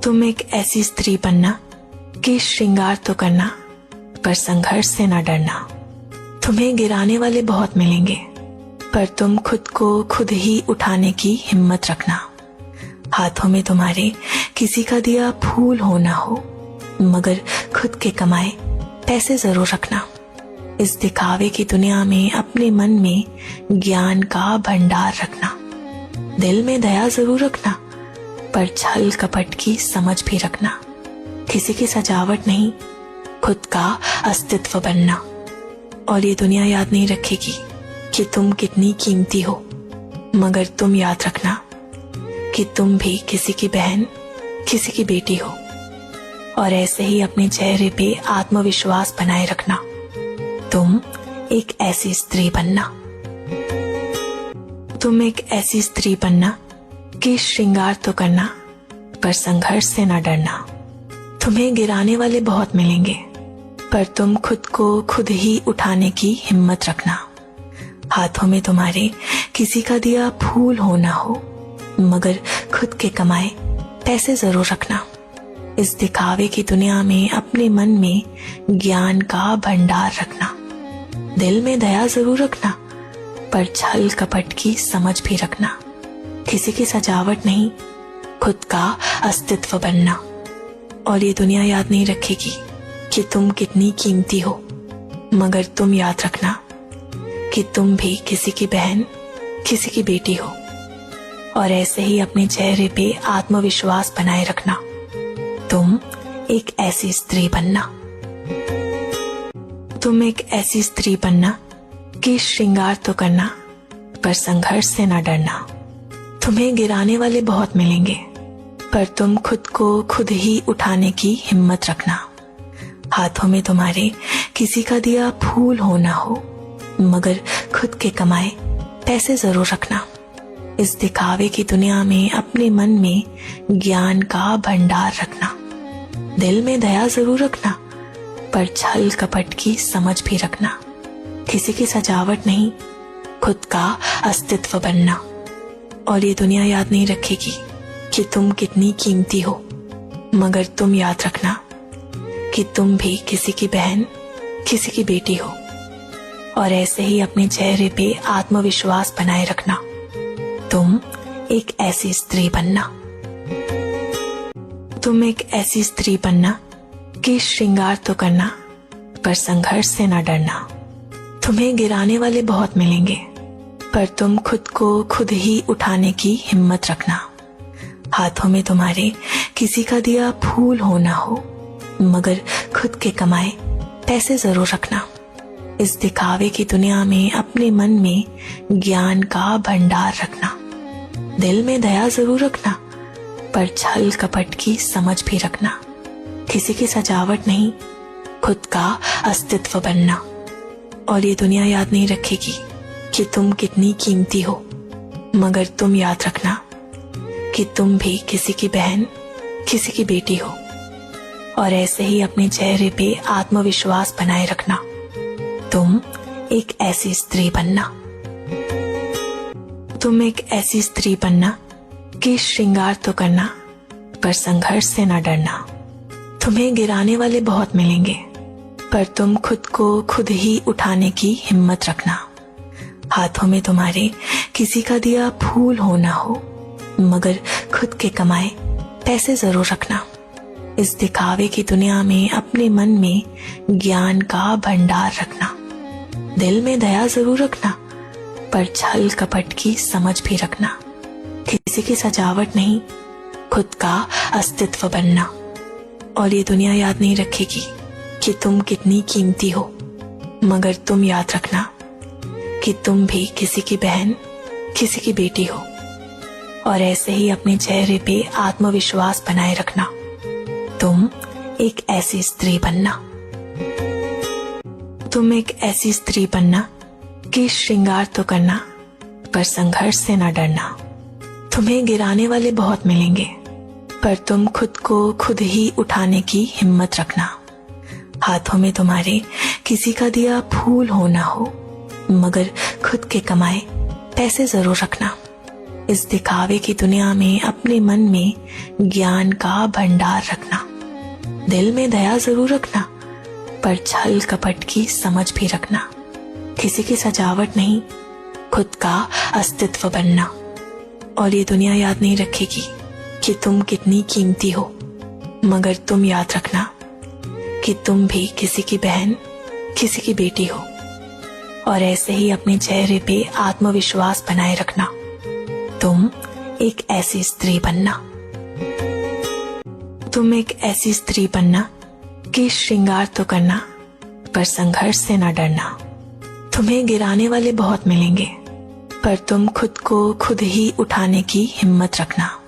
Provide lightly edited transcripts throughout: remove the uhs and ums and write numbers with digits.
तुम एक ऐसी स्त्री बनना कि श्रृंगार तो करना पर संघर्ष से ना डरना। तुम्हें गिराने वाले बहुत मिलेंगे पर तुम खुद को खुद ही उठाने की हिम्मत रखना। हाथों में तुम्हारे किसी का दिया फूल हो ना हो, मगर खुद के कमाए पैसे जरूर रखना। इस दिखावे की दुनिया में अपने मन में ज्ञान का भंडार रखना। दिल में दया जरूर रखना पर छल कपट की समझ भी रखना। किसी की सजावट नहीं, खुद का अस्तित्व बनना। और ये दुनिया याद नहीं रखेगी कि तुम कितनी कीमती हो, मगर तुम याद रखना कि तुम भी किसी की बहन, किसी की बेटी हो। और ऐसे ही अपने चेहरे पे आत्मविश्वास बनाए रखना। तुम एक ऐसी स्त्री बनना। तुम एक ऐसी स्त्री बनना कि श्रृंगार तो करना पर संघर्ष से ना डरना। तुम्हें गिराने वाले बहुत मिलेंगे पर तुम खुद को खुद ही उठाने की हिम्मत रखना। हाथों में तुम्हारे किसी का दिया फूल हो ना हो, मगर खुद के कमाए पैसे जरूर रखना। इस दिखावे की दुनिया में अपने मन में ज्ञान का भंडार रखना। दिल में दया जरूर रखना पर छल कपट की समझ भी रखना। किसी की सजावट नहीं, खुद का अस्तित्व बनना। और ये दुनिया याद नहीं रखेगी कि तुम कितनी कीमती हो, मगर तुम याद रखना कि तुम भी किसी की बहन, किसी की बेटी हो। और ऐसे ही अपने चेहरे पे आत्मविश्वास बनाए रखना। तुम एक ऐसी स्त्री बनना। तुम एक ऐसी स्त्री बनना कि श्रृंगार तो करना पर संघर्ष से ना डरना। तुम्हें गिराने वाले बहुत मिलेंगे पर तुम खुद को खुद ही उठाने की हिम्मत रखना। हाथों में तुम्हारे किसी का दिया फूल हो ना हो, मगर खुद के कमाए पैसे जरूर रखना। इस दिखावे की दुनिया में अपने मन में ज्ञान का भंडार रखना। दिल में दया जरूर रखना पर छल कपट की समझ भी रखना। किसी की सजावट नहीं, खुद का अस्तित्व बनना। और ये दुनिया याद नहीं रखेगी कि तुम कितनी कीमती हो, मगर तुम याद रखना कि तुम भी किसी की बहन, किसी की बेटी हो। और ऐसे ही अपने चेहरे पे आत्मविश्वास बनाए रखना। तुम एक ऐसी स्त्री बनना। तुम एक ऐसी स्त्री बनना कि श्रृंगार तो करना पर संघर्ष से ना डरना। तुम्हें गिराने वाले बहुत मिलेंगे पर तुम खुद को खुद ही उठाने की हिम्मत रखना। हाथों में तुम्हारे किसी का दिया फूल हो ना हो, मगर खुद के कमाए पैसे जरूर रखना। इस दिखावे की दुनिया में अपने मन में ज्ञान का भंडार रखना। दिल में दया जरूर रखना पर छल कपट की समझ भी रखना। किसी की सजावट नहीं, खुद का अस्तित्व बनना। और ये दुनिया याद नहीं रखेगी कि तुम कितनी कीमती हो, मगर तुम याद रखना कि तुम भी किसी की बहन, किसी की बेटी हो। और ऐसे ही अपने चेहरे पे आत्मविश्वास बनाए रखना। तुम एक ऐसी स्त्री बनना। तुम एक ऐसी स्त्री बनना कि श्रृंगार तो करना पर संघर्ष से ना डरना। तुम्हें गिराने वाले बहुत मिलेंगे पर तुम खुद को खुद ही उठाने की हिम्मत रखना। हाथों में तुम्हारे किसी का दिया फूल हो ना हो, मगर खुद के कमाए पैसे जरूर रखना। इस दिखावे की दुनिया में अपने मन में ज्ञान का भंडार रखना। दिल में दया जरूर रखना पर छल कपट की समझ भी रखना। किसी की सजावट नहीं, खुद का अस्तित्व बनना। और ये दुनिया याद नहीं रखेगी कि तुम कितनी कीमती हो, मगर तुम याद रखना कि तुम भी किसी की बहन, किसी की बेटी हो। और ऐसे ही अपने चेहरे पे आत्मविश्वास बनाए रखना। तुम एक ऐसी स्त्री बनना। तुम एक ऐसी स्त्री बनना कि श्रृंगार तो करना पर संघर्ष से ना डरना। तुम्हें गिराने वाले बहुत मिलेंगे पर तुम खुद को खुद ही उठाने की हिम्मत रखना। हाथों में तुम्हारे किसी का दिया फूल हो ना हो, मगर खुद के कमाए पैसे जरूर रखना। इस दिखावे की दुनिया में अपने मन में ज्ञान का भंडार रखना। दिल में दया जरूर रखना, पर छल कपट की समझ भी रखना। किसी की सजावट नहीं, खुद का अस्तित्व बनना। और ये दुनिया याद नहीं रखेगी कि तुम कितनी कीमती हो, मगर तुम याद रखना कि तुम भी किसी की बहन, किसी की बेटी हो। और ऐसे ही अपने चेहरे पे आत्मविश्वास बनाए रखना। तुम एक ऐसी स्त्री बनना, तुम एक ऐसी स्त्री बनना कि श्रृंगार तो करना, पर संघर्ष से ना डरना। तुम्हें गिराने वाले बहुत मिलेंगे, पर तुम खुद को खुद ही उठाने की हिम्मत रखना।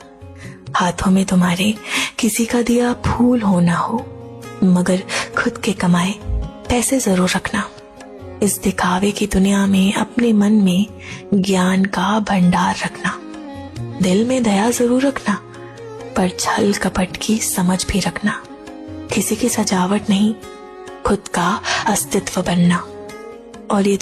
हाथों में तुम्हारे किसी का दिया फूल हो ना हो, मगर खुद के कमाए पैसे जरूर रखना। इस दिखावे की दुनिया में अपने मन में ज्ञान का भंडार रखना। दिल में दया जरूर रखना, पर छल कपट की समझ भी रखना। किसी की सजावट नहीं, खुद का अस्तित्व बनना। और ये